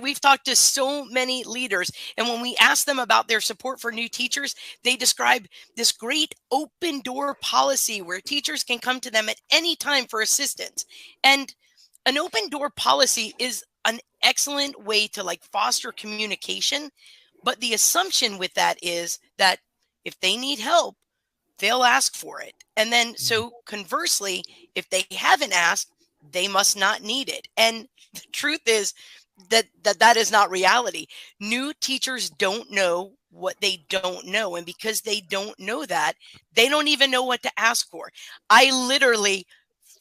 we've talked to so many leaders, and when we ask them about their support for new teachers, they describe this great open door policy where teachers can come to them at any time for assistance. And an open door policy is an excellent way to like foster communication. But the assumption with that is that if they need help, they'll ask for it. And then, so conversely, if they haven't asked, they must not need it. And the truth is that is not reality. New teachers don't know what they don't know. And because they don't know that, they don't even know what to ask for. I literally,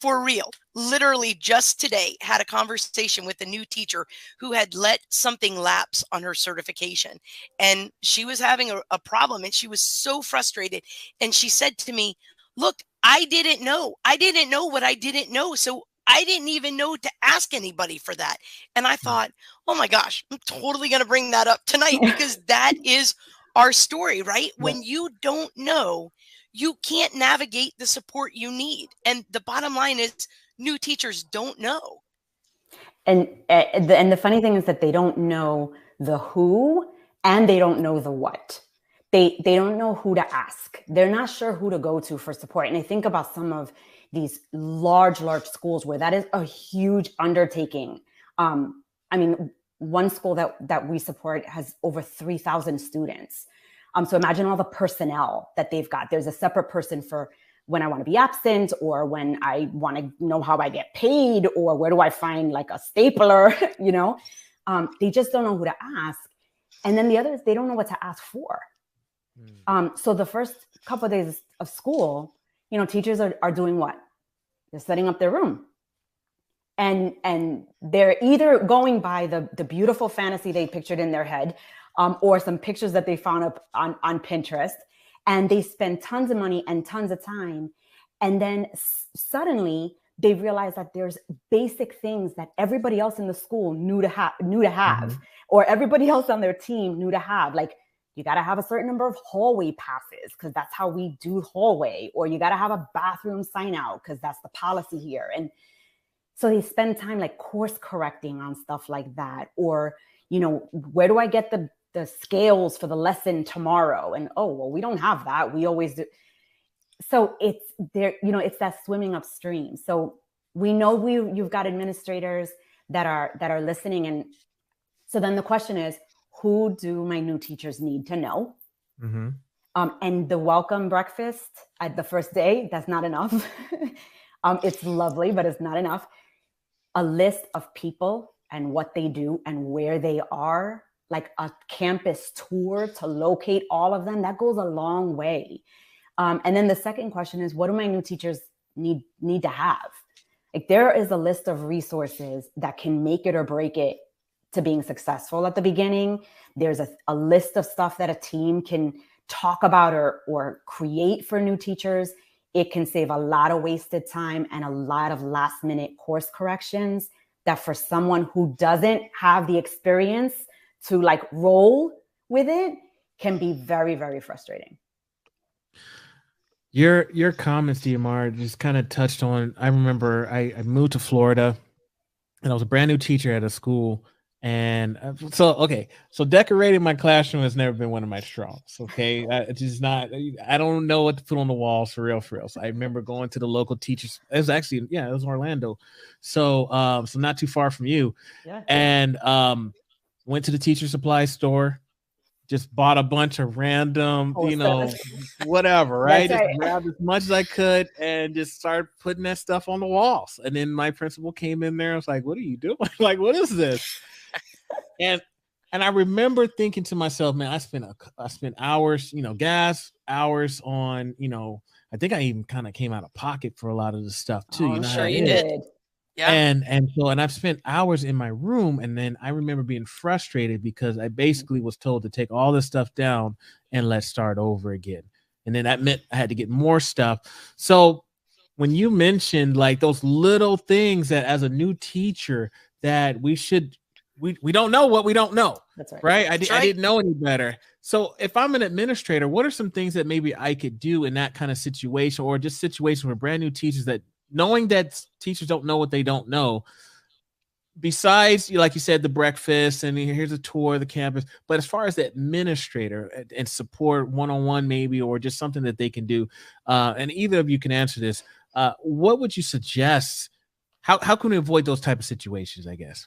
for real, literally just today had a conversation with a new teacher who had let something lapse on her certification. And she was having a problem, and she was so frustrated. And she said to me, look, I didn't know what I didn't know. So I didn't even know to ask anybody for that. And I thought, oh my gosh, I'm totally going to bring that up tonight, because that is our story, right? When you don't know, you can't navigate the support you need. And the bottom line is new teachers don't know. And the funny thing is that they don't know the who, and they don't know the what. They don't know who to ask. They're not sure who to go to for support. And I think about some of these large schools where that is a huge undertaking. I mean, one school that we support has over 3,000 students. So imagine all the personnel that they've got. There's a separate person for when I want to be absent, or when I want to know how I get paid, or where do I find like a stapler, they just don't know who to ask. And then the other is they don't know what to ask for. So the first couple of days of school, teachers are doing what? They're setting up their room. And they're either going by the beautiful fantasy they pictured in their head, or some pictures that they found up on Pinterest. And they spend tons of money and tons of time. And then suddenly they realize that there's basic things that everybody else in the school knew to have, or everybody else on their team knew to have. Like, you got to have a certain number of hallway passes, because that's how we do hallway. Or you got to have a bathroom sign out, because that's the policy here. And so they spend time like course correcting on stuff like that. Or, where do I get the scales for the lesson tomorrow? And, oh, well, we don't have that. We always do. So it's there, it's that swimming upstream. So we know you've got administrators that are listening. And so then the question is, who do my new teachers need to know? And the welcome breakfast at the first day, that's not enough. It's lovely, but it's not enough. A list of people and what they do and where they are, like a campus tour to locate all of them, that goes a long way. And then the second question is, what do my new teachers need to have? Like, there is a list of resources that can make it or break it to being successful at the beginning. There's a list of stuff that a team can talk about or create for new teachers. It can save a lot of wasted time and a lot of last minute course corrections that for someone who doesn't have the experience to like roll with it can be very, very frustrating. Your comments, Diamar, just kind of touched on, I remember I moved to Florida and I was a brand new teacher at a school. And so decorating my classroom has never been one of my strengths. Okay. It's just not, I don't know what to put on the walls for real. So I remember going to the local teachers. It was actually, it was Orlando. So not too far from you. Yeah. And went to the teacher supply store, just bought a bunch of random, whatever, right? Just grabbed as much as I could and just started putting that stuff on the walls. And then my principal came in there. I was like, what are you doing? Like, what is this? And I remember thinking to myself, man, I spent hours, gas hours on, I think I even kind of came out of pocket for a lot of the stuff too. I'm sure you did. Yeah. And I've spent hours in my room, and then I remember being frustrated because I basically was told to take all this stuff down and let's start over again. And then that meant I had to get more stuff. So when you mentioned like those little things that as a new teacher that we don't know what we don't know. That's right. Right. I didn't know any better. So if I'm an administrator, what are some things that maybe I could do in that kind of situation, or just situation with brand new teachers that knowing that teachers don't know what they don't know, besides, like you said, the breakfast and here's a tour of the campus, but as far as the administrator and support one-on-one maybe, or just something that they can do, and either of you can answer this, what would you suggest? How can we avoid those type of situations, I guess?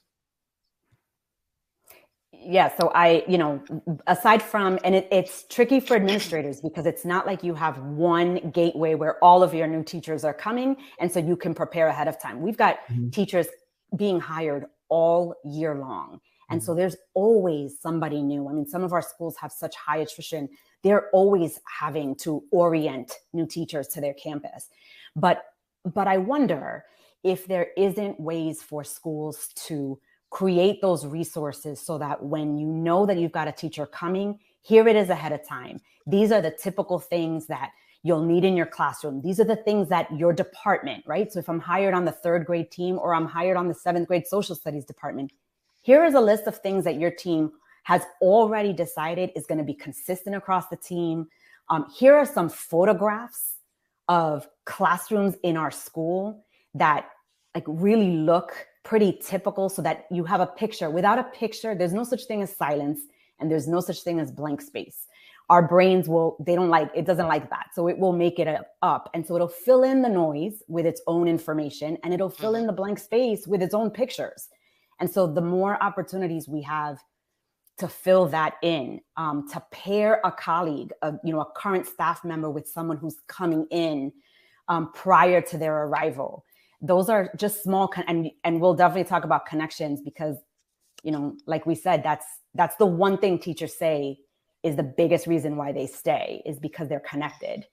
Yeah, so aside from, and it's tricky for administrators because it's not like you have one gateway where all of your new teachers are coming, and so you can prepare ahead of time. We've got teachers being hired all year long. And so there's always somebody new. I mean, some of our schools have such high attrition. They're always having to orient new teachers to their campus. But I wonder if there isn't ways for schools to create those resources so that when you know that you've got a teacher coming, here it is ahead of time. These are the typical things that you'll need in your classroom. These are the things that your department, right? So if I'm hired on the 3rd grade team or I'm hired on the 7th grade social studies department, here is a list of things that your team has already decided is going to be consistent across the team. Here are some photographs of classrooms in our school that like really look pretty typical so that you have a picture. Without a picture, there's no such thing as silence and there's no such thing as blank space. Our brains it doesn't like that. So it will make it up. And so it'll fill in the noise with its own information and it'll fill in the blank space with its own pictures. And so the more opportunities we have to fill that in, to pair a colleague, a current staff member with someone who's coming in prior to their arrival. Those are just small, and we'll definitely talk about connections because, like we said, that's the one thing teachers say is the biggest reason why they stay is because they're connected,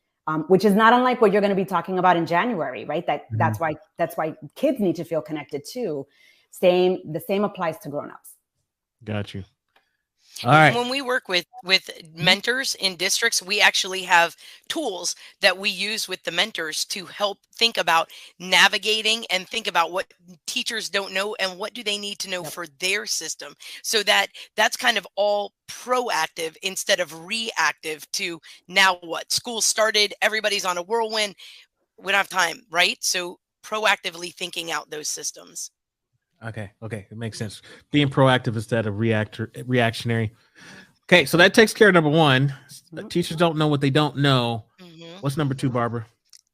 which is not unlike what you're going to be talking about in January, right? That's why kids need to feel connected too. The same applies to grownups. Got you. All right. When we work with mentors in districts, we actually have tools that we use with the mentors to help think about navigating and think about what teachers don't know and what do they need to know for their system. So that's kind of all proactive instead of reactive to now what? School started, everybody's on a whirlwind. We don't have time, right? So proactively thinking out those systems. Okay. It makes sense. Being proactive instead of reactionary. Okay. So that takes care of number one. Teachers don't know what they don't know. What's number two, Barbara?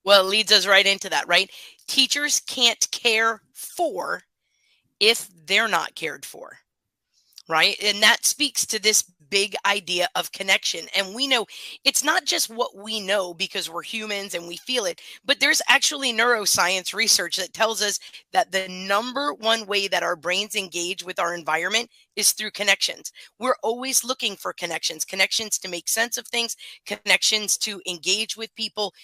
Well, it leads us right into that, right? Teachers can't care for if they're not cared for, right? And that speaks to this big idea of connection. And we know it's not just what we know because we're humans and we feel it, but there's actually neuroscience research that tells us that the number one way that our brains engage with our environment is through connections. We're always looking for connections to make sense of things, connections to engage with people.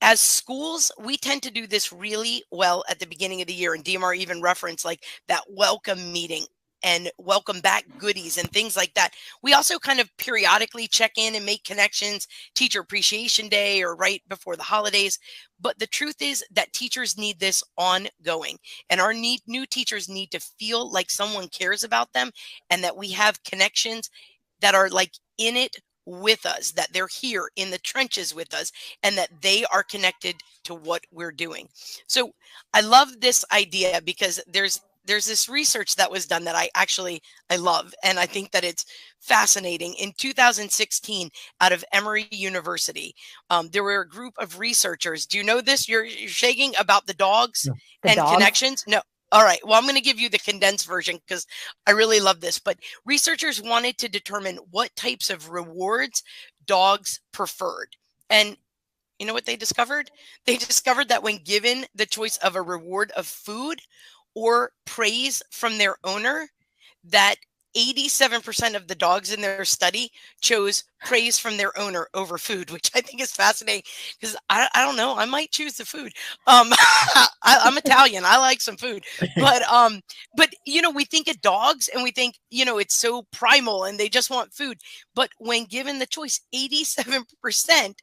As schools, we tend to do this really well at the beginning of the year. And DMR even referenced like that welcome meeting and welcome back goodies and things like that. We also kind of periodically check in and make connections, Teacher Appreciation Day or right before the holidays. But the truth is that teachers need this ongoing, and our new teachers need to feel like someone cares about them and that we have connections that are like in it with us, that they're here in the trenches with us, and that they are connected to what we're doing. So I love this idea because there's this research that was done that I love, and I think that it's fascinating. In 2016, out of Emory University, there were a group of researchers. Do you know this? You're shaking about the dogs and connections? No. All right. Well, I'm going to give you the condensed version because I really love this. But researchers wanted to determine what types of rewards dogs preferred. And you know what they discovered? They discovered that when given the choice of a reward of food or praise from their owner, that 87% of the dogs in their study chose praise from their owner over food, which I think is fascinating because I don't know, I might choose the food. I'm Italian, I like some food, but we think of dogs and we think it's so primal and they just want food. But when given the choice, 87%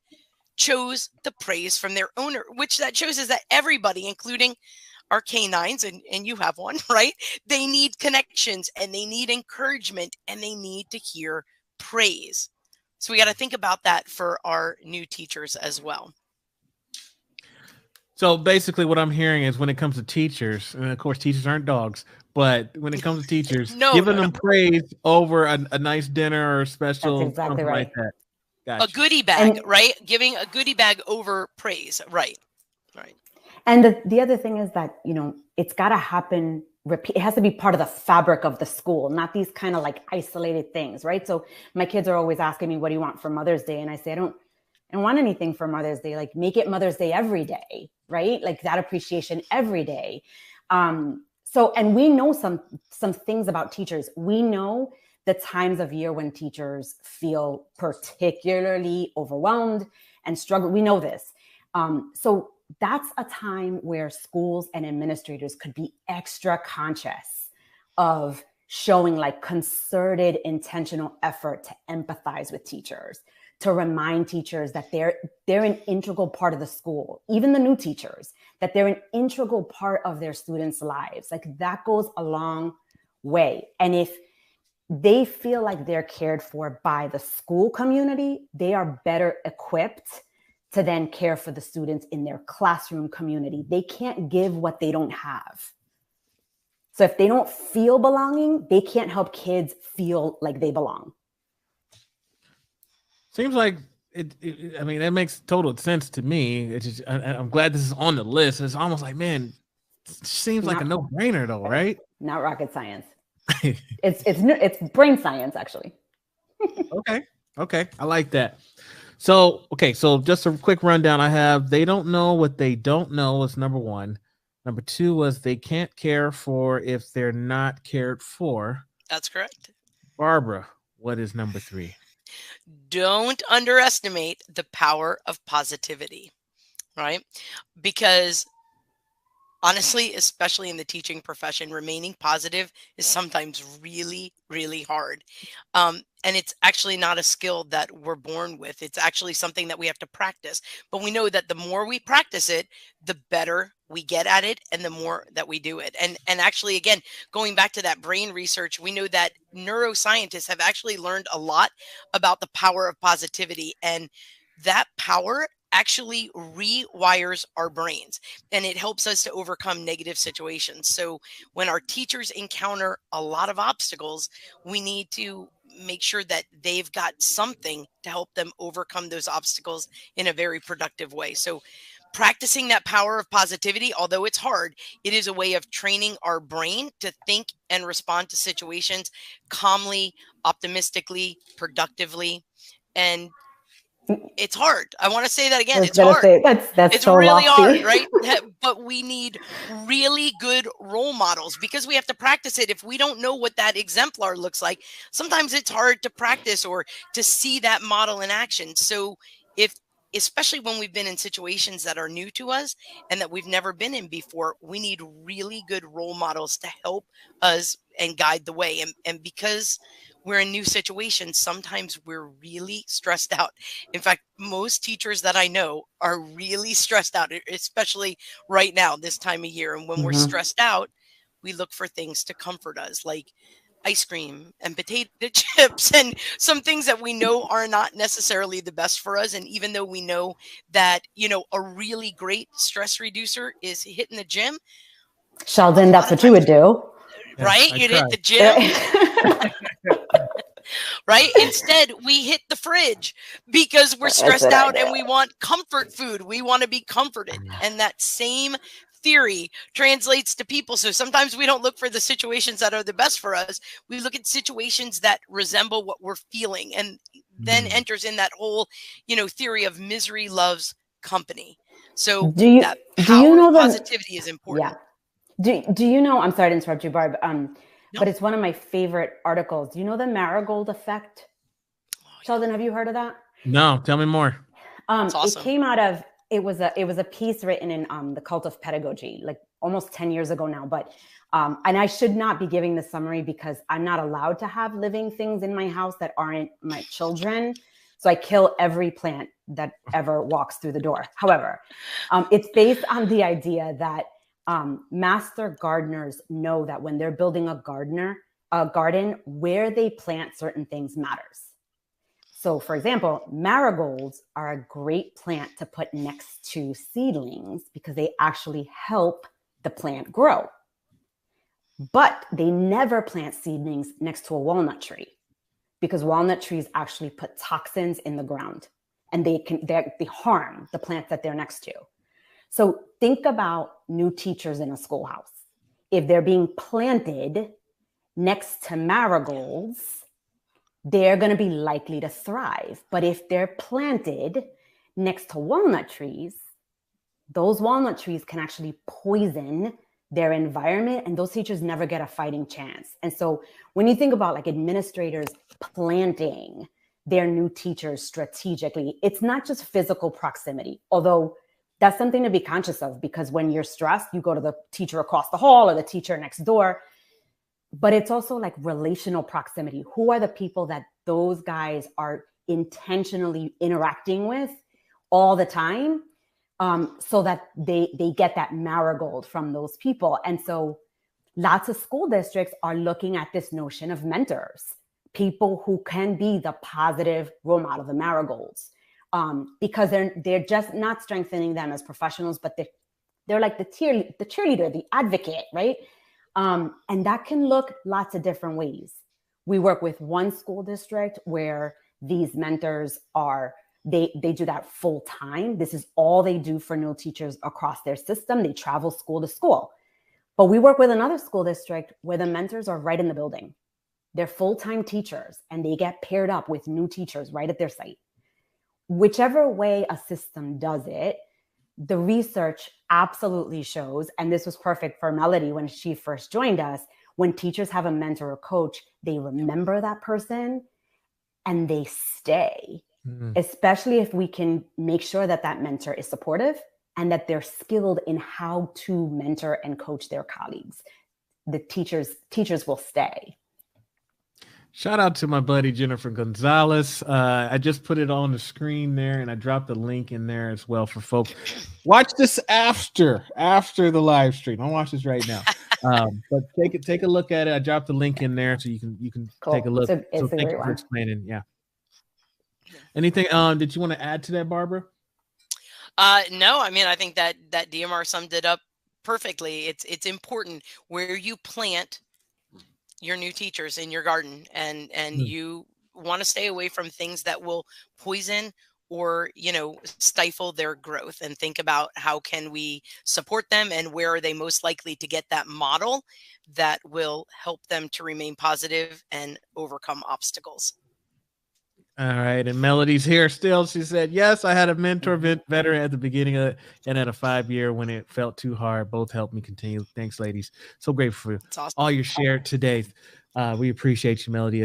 chose the praise from their owner, which that shows is that everybody, including our canines, and you have one, right? They need connections and they need encouragement and they need to hear praise. So we got to think about that for our new teachers as well. So basically what I'm hearing is when it comes to teachers, and of course teachers aren't dogs, but when it comes to teachers, No, giving no, no. them praise over a nice dinner or That's special exactly something like right. that. A Gotcha. goodie bag, And right? Giving a goodie bag over praise. Right. Right. And the other thing is that, it's got to happen. It has to be part of the fabric of the school, not these kind of like isolated things, right? So my kids are always asking me, what do you want for Mother's Day? And I say, I don't want anything for Mother's Day. Like, make it Mother's Day every day, right? Like that appreciation every day. And we know some things about teachers. We know the times of year when teachers feel particularly overwhelmed and struggle. We know this. So that's a time where schools and administrators could be extra conscious of showing like concerted, intentional effort to empathize with teachers, to remind teachers that they're an integral part of the school, even the new teachers, that they're an integral part of their students' lives. Like that goes a long way. And if they feel like they're cared for by the school community, they are better equipped to then care for the students in their classroom community. They can't give what they don't have. So if they don't feel belonging, they can't help kids feel like they belong. Seems like I mean, that makes total sense to me. It's just, I'm glad this is on the list. It's almost like, man, it seems like a no-brainer though, right? Not rocket science. It's brain science, actually. Okay. I like that. So just a quick rundown. I have they don't know what they don't know was number 1. Number 2 was they can't care for if they're not cared for. That's correct. Barbara, what is number 3? Don't underestimate the power of positivity, right? Because honestly, especially in the teaching profession, remaining positive is sometimes really, really hard. And it's actually not a skill that we're born with. It's actually something that we have to practice. But we know that the more we practice it, the better we get at it and the more that we do it. And actually, again, going back to that brain research, we know that neuroscientists have actually learned a lot about the power of positivity. And that power actually rewires our brains and it helps us to overcome negative situations. So when our teachers encounter a lot of obstacles, we need to make sure that they've got something to help them overcome those obstacles in a very productive way. So practicing that power of positivity, although it's hard, it is a way of training our brain to think and respond to situations calmly, optimistically, productively. And it's hard. I want to say that again. It's hard. That's It's so really hard, lofty. right? But we need really good role models because we have to practice it. If we don't know what that exemplar looks like, sometimes it's hard to practice or to see that model in action. So especially when we've been in situations that are new to us and that we've never been in before, we need really good role models to help us and guide the way. And because we're in new situations, sometimes we're really stressed out. In fact, most teachers that I know are really stressed out, especially right now, this time of year. And when we're stressed out, we look for things to comfort us, like ice cream and potato chips and some things that we know are not necessarily the best for us. And even though we know that, a really great stress reducer is hitting the gym, Sheldon, that's what you would do. Right? You'd hit the gym. Right? Instead, we hit the fridge because we're stressed out and we want comfort food. We want to be comforted. And that same theory translates to people. So sometimes we don't look for the situations that are the best for us. We look at situations that resemble what we're feeling and then enters in that whole, theory of misery loves company. So that power of positivity is important. Yeah. Do you know, I'm sorry to interrupt you, Barb, but it's one of my favorite articles. Do you know the Marigold effect? Sheldon, have you heard of that? No, tell me more. It's awesome. It came out of, it was a piece written in the Cult of Pedagogy, like almost 10 years ago now. But, and I should not be giving the summary because I'm not allowed to have living things in my house that aren't my children. So I kill every plant that ever walks through the door. However, it's based on the idea that master gardeners know that when they're building a garden, where they plant certain things matters. So for example, marigolds are a great plant to put next to seedlings because they actually help the plant grow. But they never plant seedlings next to a walnut tree, because walnut trees actually put toxins in the ground, and they harm the plants that they're next to. So think about new teachers in a schoolhouse. If they're being planted next to marigolds, they're going to be likely to thrive. But if they're planted next to walnut trees, those walnut trees can actually poison their environment, and those teachers never get a fighting chance. And so when you think about like administrators planting their new teachers strategically, it's not just physical proximity, although that's something to be conscious of, because when you're stressed, you go to the teacher across the hall or the teacher next door. But it's also like relational proximity. Who are the people that those guys are intentionally interacting with all the time, so that they get that marigold from those people? And so lots of school districts are looking at this notion of mentors, people who can be the positive role model, the marigolds, because they're just not strengthening them as professionals, but they're like the cheerleader, the advocate, right? And that can look lots of different ways. We work with one school district where these mentors they do that full time. This is all they do for new teachers across their system. They travel school to school. But we work with another school district where the mentors are right in the building. They're full-time teachers, and they get paired up with new teachers right at their site. Whichever way a system does it, the research absolutely shows, and this was perfect for Melody when she first joined us, when teachers have a mentor or coach, they remember that person and they stay, especially if we can make sure that that mentor is supportive and that they're skilled in how to mentor and coach their colleagues. The teachers will stay. Shout out to my buddy Jennifer Gonzalez. I just put it on the screen there, and I dropped the link in there as well for folks. Watch this after the live stream. Don't watch this right now, but take a look at it. I dropped the link in there so you can Cool. take a look. It's so a thank great you for one. explaining. Yeah. Anything did you want to add to that, Barbara? No, I mean, I think that DMR summed it up perfectly. It's important where you plant your new teachers in your garden, and you want to stay away from things that will poison or stifle their growth, and think about how can we support them, and where are they most likely to get that model that will help them to remain positive and overcome obstacles. All right, and Melody's here still. She said, yes, I had a mentor veteran at the beginning of and at a 5-year when it felt too hard. Both helped me continue. Thanks, ladies. So grateful for It's awesome. all your share today. We appreciate you, Melody.